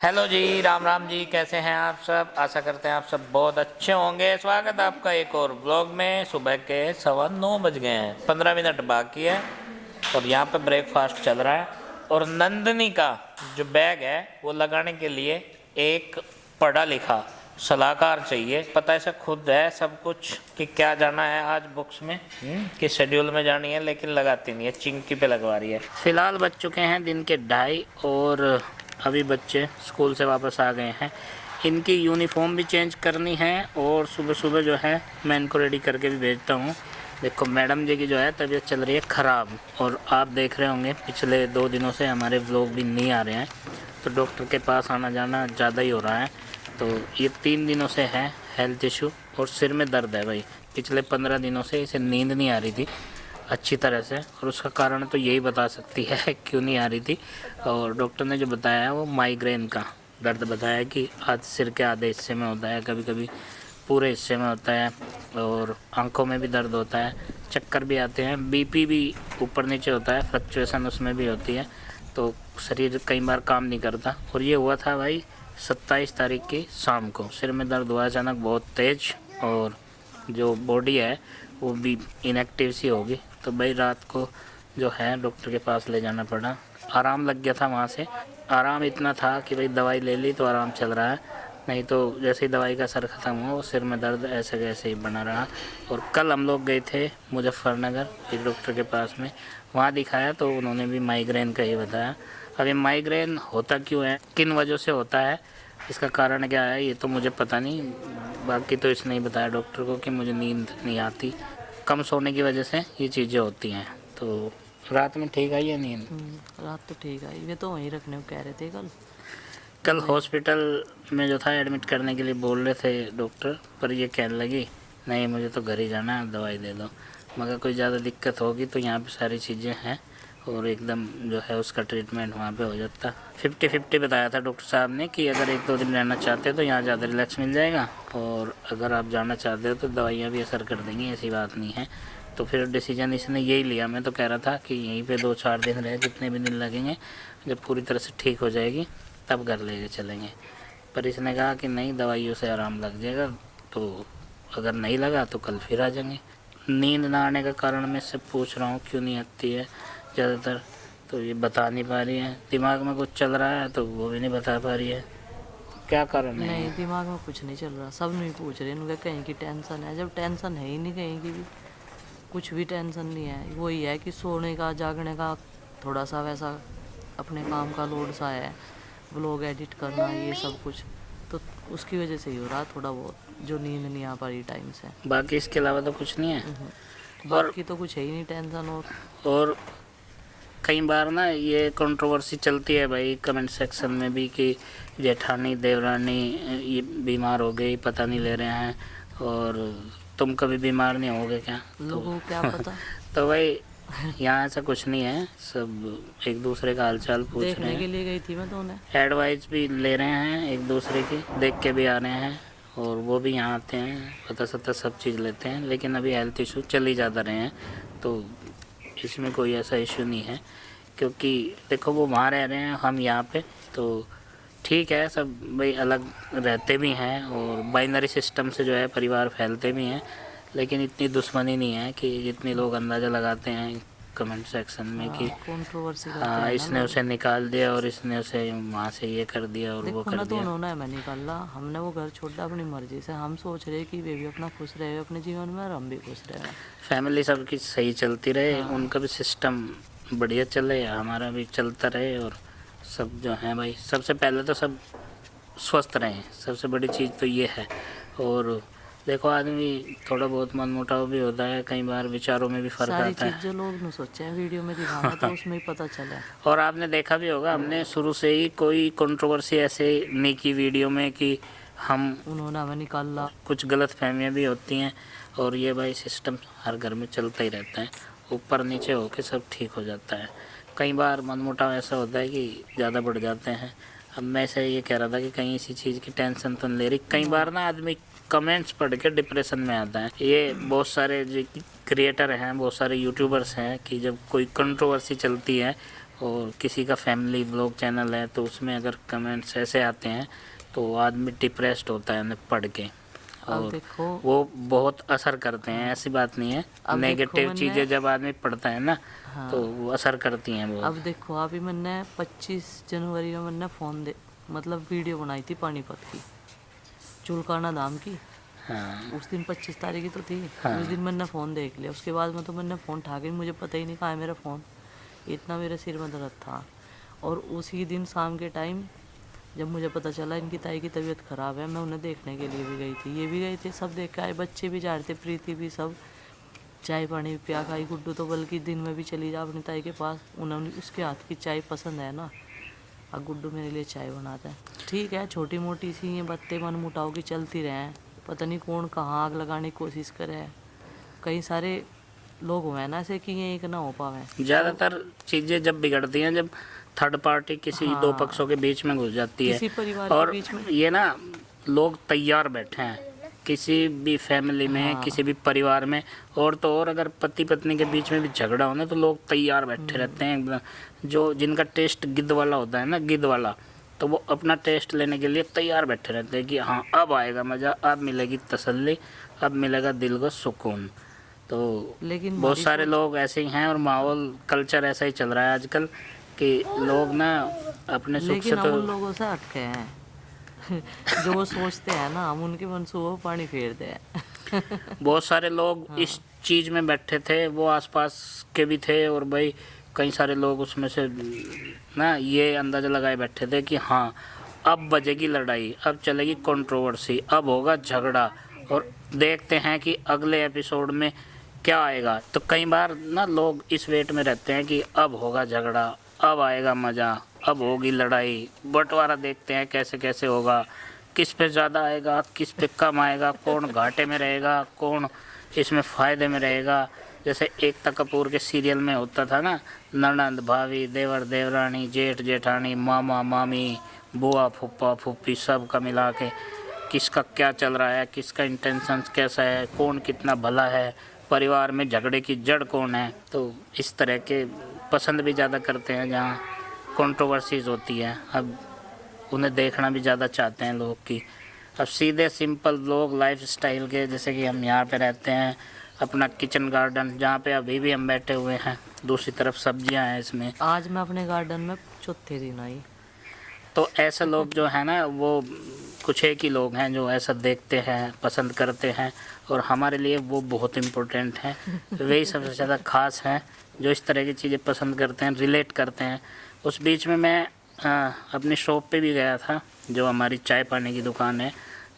Hello जी, राम राम जी। कैसे हैं आप सब? आशा करते हैं आप सब बहुत अच्छे होंगे। स्वागत है आपका एक और व्लॉग में। सुबह के 9:15 बज गए हैं, 15 मिनट बाकी है और यहाँ पे ब्रेकफास्ट चल रहा है। और नंदनी का जो बैग है वो लगाने के लिए एक पढ़ा लिखा सलाहकार चाहिए। पता है खुद है सब कुछ कि क्या जाना है आज बुक्स में, किस शेड्यूल में जानी है, लेकिन लगाती नहीं है, चिंकी पे लगवा रही है। फिलहाल बज चुके हैं दिन के 2:30 और अभी बच्चे स्कूल से वापस आ गए हैं। इनकी यूनिफॉर्म भी चेंज करनी है और सुबह सुबह जो है मैं इनको रेडी करके भी भेजता हूँ। देखो मैडम जी की जो है तबीयत चल रही है ख़राब और आप देख रहे होंगे पिछले 2 दिनों से हमारे व्लॉग भी नहीं आ रहे हैं, तो डॉक्टर के पास आना जाना ज़्यादा ही हो रहा है। तो ये 3 दिनों से है हेल्थ इशू और सिर में दर्द है भाई। पिछले 15 दिनों से इसे नींद नहीं आ रही थी अच्छी तरह से और उसका कारण तो यही बता सकती है क्यों नहीं आ रही थी। और डॉक्टर ने जो बताया है वो माइग्रेन का दर्द बताया कि आज सिर के आधे हिस्से में होता है, कभी कभी पूरे हिस्से में होता है और आंखों में भी दर्द होता है, चक्कर भी आते हैं, बीपी भी ऊपर नीचे होता है, फ्लक्चुएसन उसमें भी होती है, तो शरीर कई बार काम नहीं करता। और ये हुआ था भाई 27 तारीख की शाम को। सिर में दर्द हुआ अचानक बहुत तेज़ और जो बॉडी है वो भी इनएक्टिव सी होगी। तो भाई रात को जो है डॉक्टर के पास ले जाना पड़ा। आराम लग गया था वहाँ से, आराम इतना था कि भाई दवाई ले ली तो आराम चल रहा है, नहीं तो जैसे ही दवाई का असर ख़त्म हुआ सिर में दर्द ऐसे कैसे ही बना रहा। और कल हम लोग गए थे मुजफ्फरनगर एक डॉक्टर के पास में, वहाँ दिखाया तो उन्होंने भी माइग्रेन का ही बताया। अब ये माइग्रेन होता क्यों है, किन वजह से होता है, इसका कारण क्या है ये तो मुझे पता नहीं। बाकी तो इसने ही बताया डॉक्टर को कि मुझे नींद नहीं आती, कम सोने की वजह से ये चीज़ें होती हैं। तो रात में ठीक आई है नींद? रात तो ठीक आई। वे तो वहीं रखने को कह रहे थे कल हॉस्पिटल में जो था एडमिट करने के लिए बोल रहे थे डॉक्टर, पर ये कहने लगी नहीं मुझे तो घर ही जाना है, दवाई दे दो। मगर कोई ज़्यादा दिक्कत होगी तो यहाँ पे सारी चीज़ें हैं और एकदम जो है उसका ट्रीटमेंट वहाँ पे हो जाता। 50-50 बताया था डॉक्टर साहब ने कि अगर 1-2 दिन रहना चाहते हो तो यहाँ ज़्यादा रिलैक्स मिल जाएगा और अगर आप जाना चाहते हो तो दवाइयाँ भी असर कर देंगी, ऐसी बात नहीं है। तो फिर डिसीजन इसने यही लिया। मैं तो कह रहा था कि यहीं पे 2-4 दिन रहे, जितने भी दिन लगेंगे, जब पूरी तरह से ठीक हो जाएगी तब घर ले चलेंगे। पर इसने कहा कि नहीं दवाइयों से आराम लग जाएगा, तो अगर नहीं लगा तो कल फिर आ जाएंगे। नींद ना आने का कारण मैं इससे पूछ रहा हूँ क्यों नहीं आती है ज़्यादातर, तो ये बता नहीं पा रही है। दिमाग में कुछ चल रहा है तो वो भी नहीं बता पा रही है, क्या कारण है? नहीं, दिमाग में कुछ नहीं चल रहा। सब नहीं पूछ रहे उनका कहीं की टेंशन है, जब टेंशन है ही नहीं कहीं की भी, कुछ भी टेंशन नहीं है। वही है कि सोने का जागने का थोड़ा सा वैसा अपने काम का लोड सा है, व्लॉग एडिट करना ये सब कुछ, तो उसकी वजह से ही हो रहा थोड़ा बहुत, जो नींद नहीं आ पा रही टाइम से। बाकी इसके अलावा तो कुछ नहीं है। बाकी तो कुछ है ही नहीं टेंशन। और कई बार ना ये कंट्रोवर्सी चलती है भाई कमेंट सेक्शन में भी कि जेठानी देवरानी ये बीमार हो गई, पता नहीं ले रहे हैं, और तुम कभी बीमार नहीं होगे क्या? लोगों को क्या पता। तो भाई यहाँ ऐसा कुछ नहीं है, सब एक दूसरे का हालचाल पूछ रहे देखने के हैं, लिए गई थी मैं तो उन्हें, एडवाइस भी ले रहे हैं एक दूसरे की, देख के भी आ रहे हैं और वो भी यहाँ आते हैं, पता सता सब चीज़ लेते हैं। लेकिन अभी हेल्थ इशू चल ही ज़्यादा रहे हैं तो इसमें कोई ऐसा इशू नहीं है, क्योंकि देखो वो वहाँ रह रहे हैं, हम यहाँ पे, तो ठीक है सब भाई अलग रहते भी हैं और बाइनरी सिस्टम से जो है परिवार फैलते भी हैं, लेकिन इतनी दुश्मनी नहीं है कि जितनी लोग अंदाज़ा लगाते हैं कमेंट सेक्शन में कि कंट्रोवर्सी करते हाँ हैं ना इसने लोग। उसे निकाल दिया और इसने उसे वहाँ से ये कर दिया और वो देखो कर ना, तो दिया। उन्होंने हमें निकाला, हमने वो घर छोड़ा अपनी मर्जी से। हम सोच रहे कि वे भी अपना खुश रहे अपने जीवन में और हम भी खुश रहे। फैमिली सबकी सही चलती रहे, हाँ। उनका भी सिस्टम बढ़िया चले, हमारा भी चलता रहे और सब जो है भाई सबसे पहले तो सब स्वस्थ रहें, सबसे बड़ी चीज़ तो ये है। और देखो आदमी थोड़ा बहुत मनमुटाव भी होता है, कई बार विचारों में भी फ़र्क सारी आता चीज़ है। जो लोग न सोचे हैं वीडियो में दिखाना, तो उसमें ही पता चले। और आपने देखा भी होगा हमने शुरू से ही कोई कंट्रोवर्सी ऐसे नहीं की वीडियो में कि हम, उन्होंने हमें निकाला। कुछ गलत फहमियाँ भी होती हैं और ये भाई सिस्टम हर घर में चलता ही रहता है, ऊपर नीचे होके सब ठीक हो जाता है। कई बार मनमुटाव ऐसा होता है कि ज़्यादा बढ़ जाते हैं। अब मैं से ये कह रहा था कि कहीं इसी चीज़ की टेंशन तो नहीं ले रही। कई बार ना आदमी कमेंट्स पढ़ के डिप्रेशन में आता है। ये बहुत सारे जो क्रिएटर हैं, बहुत सारे यूट्यूबर्स हैं कि जब कोई कंट्रोवर्सी चलती है और किसी का फैमिली व्लॉग चैनल है तो उसमें अगर कमेंट्स ऐसे आते हैं तो आदमी डिप्रेस्ड होता है उन्हें पढ़ के, अब और देखो, वो बहुत असर करते हैं, ऐसी बात नहीं है। अब देखो नेगेटिव मैंने, चीज़ें जब आदमी पढ़ता है ना हाँ, तो वो असर करती हैं बहुत। अब देखो अभी मैंने 25 जनवरी में मैंने मतलब वीडियो बनाई थी पानीपत की, चुलकाना धाम की। हाँ उस दिन 25 तारीख ही तो थी। हाँ। उस दिन मैंने फ़ोन देख लिया, उसके बाद में तो मैंने फ़ोन उठा के, मुझे पता ही नहीं कहाँ है मेरा फ़ोन, इतना मेरे सिर में दर्द था। और उसी दिन शाम के टाइम जब मुझे पता चला इनकी ताई की तबीयत ख़राब है, मैं उन्हें देखने के लिए भी गई थी, ये भी गए थे, सब देख के आए, बच्चे भी जा रहे थे, प्रीति भी, सब चाय पानी भी पिया खाई। गुड्डू तो बल्कि दिन में भी चली जा अपनी ताई के पास, उन्होंने उसके हाथ की चाय पसंद है ना, और गुड्डू मेरे लिए चाय बनाता है। ठीक है, छोटी मोटी सी ये बातें मन मुटाव की चलती रहे हैं, पता नहीं कौन कहाँ आग लगाने की कोशिश करे है। कई सारे लोग हुए हैं ना ऐसे कि ये एक ना हो पावे। ज़्यादातर चीज़ें जब बिगड़ती हैं जब थर्ड पार्टी किसी दो पक्षों के बीच में घुस जाती है, किसी परिवार के और बीच में। ये ना लोग तैयार बैठे हैं किसी भी फैमिली में, किसी भी परिवार में, और तो और अगर पति पत्नी के बीच में भी झगड़ा हो ना तो लोग तैयार बैठे रहते हैं एकदम। जो जिनका टेस्ट गिद्ध वाला होता है ना, गिद्ध वाला, तो वो अपना टेस्ट लेने के लिए तैयार बैठे रहते हैं कि हाँ अब आएगा मज़ा, अब मिलेगी तसल्ली, अब मिलेगा दिल को सुकून। तो लेकिन बहुत सारे लोग ऐसे ही हैं, और माहौल कल्चर ऐसा ही चल रहा है आजकल कि लोग ना अपने सुख से लेकिन हम तो उन लोगों से हटके हैं जो वो सोचते हैं ना, हम उनके मनसूबों पर पानी फेरते हैं। बहुत सारे लोग इस चीज़ में बैठे थे, वो आसपास के भी थे, और भाई कई सारे लोग उसमें से ना ये अंदाज़ा लगाए बैठे थे कि हाँ अब बजेगी लड़ाई, अब चलेगी कंट्रोवर्सी, अब होगा झगड़ा, और देखते हैं कि अगले एपिसोड में क्या आएगा। तो कई बार ना लोग इस वेट में रहते हैं कि अब होगा झगड़ा, अब आएगा मज़ा, अब होगी लड़ाई, बंटवारा देखते हैं कैसे कैसे होगा, किस पे ज़्यादा आएगा, किस पे कम आएगा, कौन घाटे में रहेगा, कौन इसमें फ़ायदे में रहेगा। जैसे एकता कपूर के सीरियल में होता था ना, ननंद भाभी, देवर देवरानी, जेठ जेठानी, मामा मामी, बुआ फूफा फूफी, सब का मिला के किसका क्या चल रहा है, किसका इंटेंशन कैसा है, कौन कितना भला है, परिवार में झगड़े की जड़ कौन है। तो इस तरह के पसंद भी ज़्यादा करते हैं जहाँ कंट्रोवर्सीज होती है। अब उन्हें देखना भी ज़्यादा चाहते हैं लोग कि अब सीधे सिंपल लोग लाइफ स्टाइल के, जैसे कि हम यहाँ पे रहते हैं, अपना किचन गार्डन जहाँ पे अभी भी हम बैठे हुए हैं, दूसरी तरफ सब्जियाँ हैं इसमें। आज मैं अपने गार्डन में चौथे दिन आई। तो ऐसे लोग जो है ना, वो कुछ एक ही लोग हैं जो ऐसा देखते हैं, पसंद करते हैं, और हमारे लिए वो बहुत इम्पोर्टेंट हैं। वही सबसे ज़्यादा ख़ास हैं जो इस तरह की चीज़ें पसंद करते हैं, रिलेट करते हैं। उस बीच में मैं अपनी शॉप पे भी गया था, जो हमारी चाय पानी की दुकान है,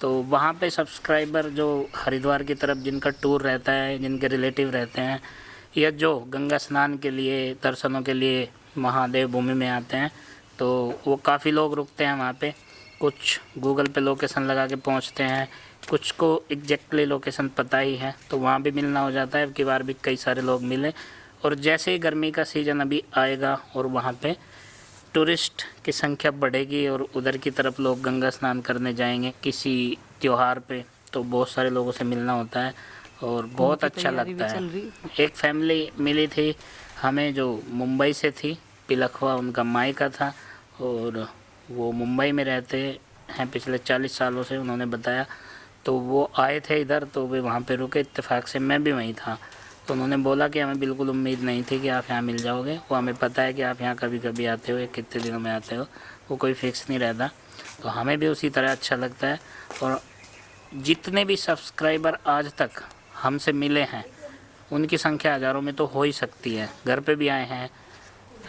तो वहाँ पे सब्सक्राइबर जो हरिद्वार की तरफ जिनका टूर रहता है, जिनके रिलेटिव रहते हैं, या जो गंगा स्नान के लिए, दर्शनों के लिए महादेव भूमि में आते हैं, तो वो काफ़ी लोग रुकते हैं वहाँ पे। कुछ गूगल पे लोकेशन लगा के पहुँचते हैं, कुछ को एग्जैक्टली लोकेशन पता ही है, तो वहाँ भी मिलना हो जाता है। अब की बार भी कई सारे लोग मिले, और जैसे ही गर्मी का सीज़न अभी आएगा और वहाँ पे टूरिस्ट की संख्या बढ़ेगी और उधर की तरफ लोग गंगा स्नान करने जाएंगे किसी त्यौहार पे, तो बहुत सारे लोगों से मिलना होता है और बहुत अच्छा लगता है। एक फैमिली मिली थी हमें जो मुंबई से थी, पिलखवा उनका मायका था, और वो मुंबई में रहते हैं पिछले 40 सालों से, उन्होंने बताया। तो वो आए थे इधर, तो वे वहाँ पे रुके, इत्तेफाक से मैं भी वहीं था। तो उन्होंने बोला कि हमें बिल्कुल उम्मीद नहीं थी कि आप यहाँ मिल जाओगे, वो हमें पता है कि आप यहाँ कभी कभी आते हो, कितने दिनों में आते हो, वो कोई फिक्स नहीं रहता। तो हमें भी उसी तरह अच्छा लगता है। और जितने भी सब्सक्राइबर आज तक हमसे मिले हैं उनकी संख्या हज़ारों में तो हो ही सकती है। घर पे भी आए हैं,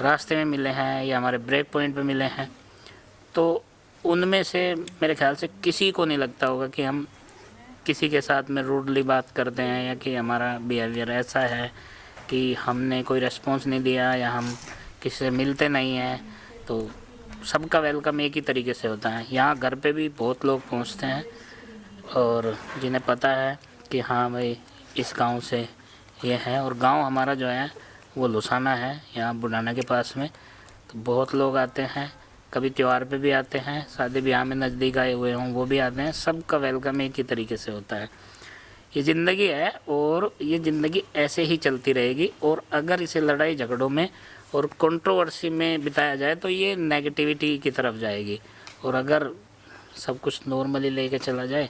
रास्ते में मिले हैं, या हमारे ब्रेक पॉइंट पे मिले हैं, तो उनमें से मेरे ख्याल से किसी को नहीं लगता होगा कि हम किसी के साथ में रूडली बात करते हैं, या कि हमारा बिहेवियर ऐसा है कि हमने कोई रिस्पॉन्स नहीं दिया, या हम किसी से मिलते नहीं हैं। तो सबका वेलकम एक ही तरीके से होता है। यहाँ घर पे भी बहुत लोग पहुँचते हैं और जिन्हें पता है कि हाँ भाई इस गांव से ये है, और गांव हमारा जो है वो लुसाना है, यहाँ बुढ़ाना के पास में। तो बहुत लोग आते हैं, कभी त्यौहार पे भी आते हैं, शादी ब्याह में नज़दीक आए हुए हों वो भी आते हैं। सबका वेलकम एक ही तरीके से होता है। ये ज़िंदगी है और ये ज़िंदगी ऐसे ही चलती रहेगी, और अगर इसे लड़ाई झगड़ों में और कंट्रोवर्सी में बिताया जाए तो ये नेगेटिविटी की तरफ जाएगी। और अगर सब कुछ नॉर्मली लेके चला जाए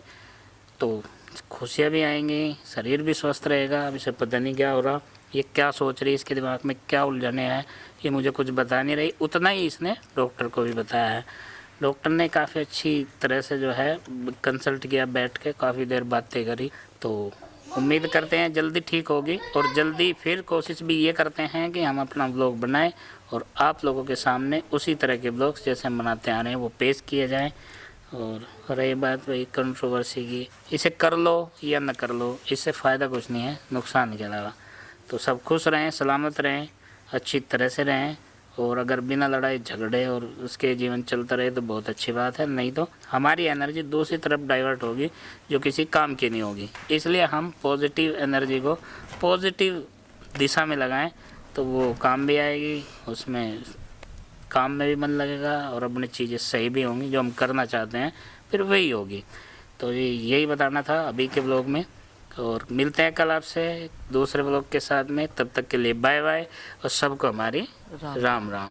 तो खुशियाँ भी आएंगी, शरीर भी स्वस्थ रहेगा। अब इसे पता नहीं क्या हो रहा, ये क्या सोच रही है, इसके दिमाग में क्या उलझने हैं, ये मुझे कुछ बता नहीं रही। उतना ही इसने डॉक्टर को भी बताया है। डॉक्टर ने काफ़ी अच्छी तरह से जो है कंसल्ट किया, बैठ के काफ़ी देर बातें करी। तो उम्मीद करते हैं जल्दी ठीक होगी और जल्दी फिर कोशिश भी ये करते हैं कि हम अपना व्लॉग बनाएं और आप लोगों के सामने उसी तरह के व्लॉग्स जैसे हम बनाते आ रहे हैं वो पेश किए जाएं। और रही बात वही कंट्रोवर्सी की, इसे कर लो या न कर लो, इससे फ़ायदा कुछ नहीं है, नुकसान के अलावा। तो सब खुश रहें, सलामत रहें, अच्छी तरह से रहें। और अगर बिना लड़ाई झगड़े और उसके जीवन चलता रहे तो बहुत अच्छी बात है, नहीं तो हमारी एनर्जी दूसरी तरफ डाइवर्ट होगी जो किसी काम की नहीं होगी। इसलिए हम पॉजिटिव एनर्जी को पॉजिटिव दिशा में लगाएं तो वो काम भी आएगी, उसमें काम में भी मन लगेगा और अपनी चीज़ें सही भी होंगी, जो हम करना चाहते हैं फिर वही होगी। तो यही बताना था अभी के व्लॉग में, और मिलते हैं कल आपसे दूसरे व्लॉग के साथ में। तब तक के लिए बाय बाय और सबको हमारी राम राम।